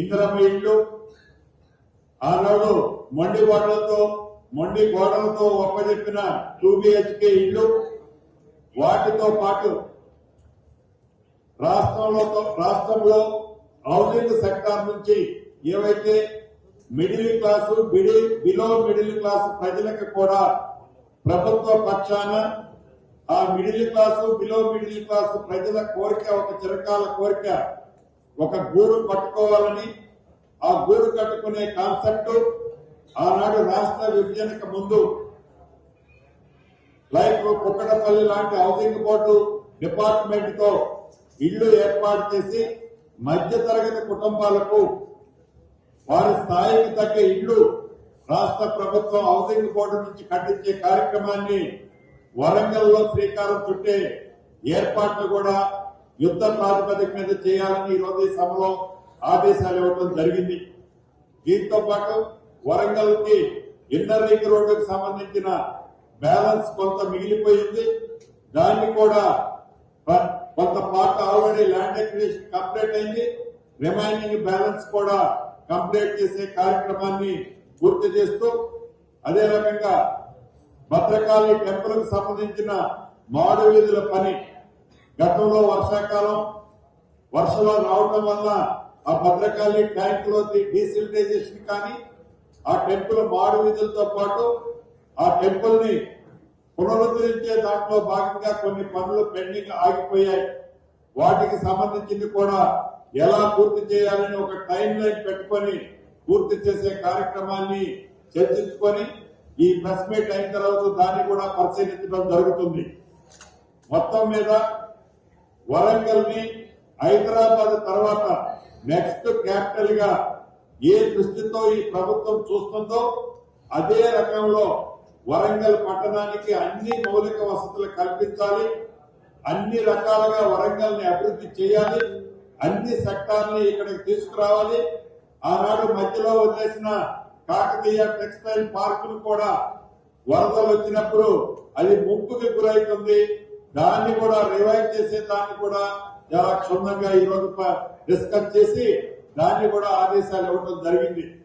ఇందిరమ్మ ఇల్లు, ఆనాడు మొండి గోడలతో ఒప్పజెప్పిన 2 BHK ఇల్లు, వాటితో పాటు రాష్ట్రంలో హౌసింగ్ సెక్టార్ నుంచి ఏవైతే middle class below middle class ప్రజలకు కూడా ప్రభుత్వ పక్షాన ఆ middle class below middle class ప్రజల కోరిక, ఒక చిరకాల కోరిక, ఒక గూడు కట్టుకోవాలని, ఆ గూడు కట్టుకునే కాన్సెప్ట్ ఆనాడు రాష్ట్ర విభజనకు ముందు లైక్ కుక్కడపల్లి లాంటి హౌసింగ్ బోర్డు డిపార్ట్మెంట్ తో ఇళ్లు ఏర్పాటు చేసి మధ్య తరగతి కుటుంబాలకు వారి స్థాయికి తగ్గ ఇళ్లు రాష్ట్ర ప్రభుత్వం హౌసింగ్ బోర్డు నుంచి కట్టించే కార్యక్రమాన్ని వరంగల్లో శ్రీకారం చుట్టే ఏర్పాట్లు కూడా యుద్ధ ప్రాతిపదిక మీద చేయాలని ఈ రోజు ఈ సభలో ఆదేశాలు ఇవ్వడం జరిగింది. దీంతో పాటు వరంగల్ కి ఇన్నర్ రింగ్ రోడ్డుకు సంబంధించిన బ్యాలెన్స్ కొంత మిగిలిపోయింది. దాన్ని కూడా కొంత part already land acquisition complete అయింది. రిమైనింగ్ బ్యాలెన్స్ కూడా కంప్లీట్ చేసే కార్యక్రమాన్ని పూర్తి చేస్తూ, అదే రకంగా భద్రకాళి టెంపుల్ కు సంబంధించిన మాడు వీధుల పని గతంలో వర్షాకాలం వర్షాలు రావడం వల్ల ఆ భద్రకాళి ట్యాంక్ లో డీసిల్టైజేషన్ కానీ, ఆ టెంపుల్ మాడు వీధులతో పాటు ఆ టెంపుల్ ని పునరుద్ధరించే దాంట్లో భాగంగా కొన్ని పనులు పెండింగ్ ఆగిపోయాయి. వాటికి సంబంధించింది కూడా ఎలా పూర్తి చేయాలని ఒక టైం లైన్ పెట్టుకొని పూర్తి చేసే కార్యక్రమాన్ని చర్చించుకొని ఈ ప్రెస్ మీట్ అయిన తర్వాత దాన్ని కూడా పరిశీలించడం జరుగుతుంది. మొత్తం మీద వరంగల్ ని హైదరాబాద్ తర్వాత నెక్స్ట్ క్యాపిటల్ గా ఏ దృష్టితో ఈ ప్రభుత్వం చూస్తుందో అదే రకంలో వరంగల్ పట్టణానికి అన్ని మౌలిక వసతులు కల్పించాలి, అన్ని రకాలుగా వరంగల్ ని అభివృద్ధి చేయాలి, అన్ని సెక్టార్ని ఇక్కడికి తీసుకురావాలి. ఆనాడు మధ్యలో వదిలేసిన కాకతీయ టెక్స్టైల్ పార్కును కూడా వరదలు వచ్చినప్పుడు అది ముంపుకి గురైతుంది. దాన్ని కూడా రివైవ్ చేసే దాన్ని కూడా చాలా క్షుణ్ణంగా ఈ రోజు డిస్కస్ చేసి దాన్ని కూడా ఆదేశాలు ఇవ్వడం జరిగింది.